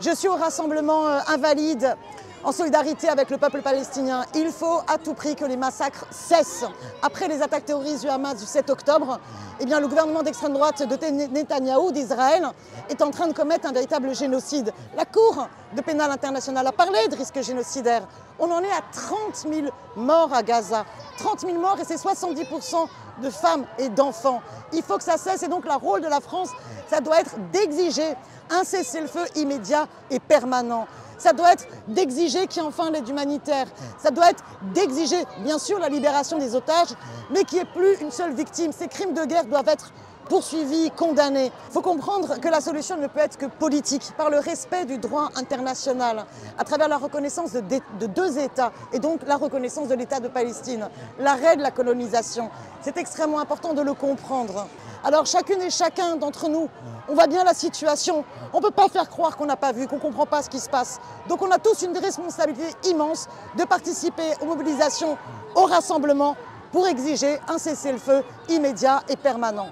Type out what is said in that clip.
Je suis au rassemblement invalide en solidarité avec le peuple palestinien. Il faut à tout prix que les massacres cessent. Après les attaques terroristes du Hamas du 7 octobre, eh bien, le gouvernement d'extrême droite de Netanyahou d'Israël est en train de commettre un véritable génocide. La Cour de pénal internationale a parlé de risque génocidaire. On en est à 30 000 morts à Gaza. 30 000 morts et c'est 70% de femmes et d'enfants. Il faut que ça cesse et donc le rôle de la France, ça doit être d'exiger un cessez-le-feu immédiat et permanent. Ça doit être d'exiger qu'il y ait enfin l'aide humanitaire. Ça doit être d'exiger, bien sûr, la libération des otages, mais qu'il n'y ait plus une seule victime. Ces crimes de guerre doivent être poursuivis, condamnés. Il faut comprendre que la solution ne peut être que politique, par le respect du droit international, à travers la reconnaissance de deux États, et donc la reconnaissance de l'État de Palestine, l'arrêt de la colonisation. C'est extrêmement important de le comprendre. Alors chacune et chacun d'entre nous, on voit bien la situation. On ne peut pas faire croire qu'on n'a pas vu, qu'on ne comprend pas ce qui se passe. Donc on a tous une responsabilité immense de participer aux mobilisations, aux rassemblements, pour exiger un cessez-le-feu immédiat et permanent.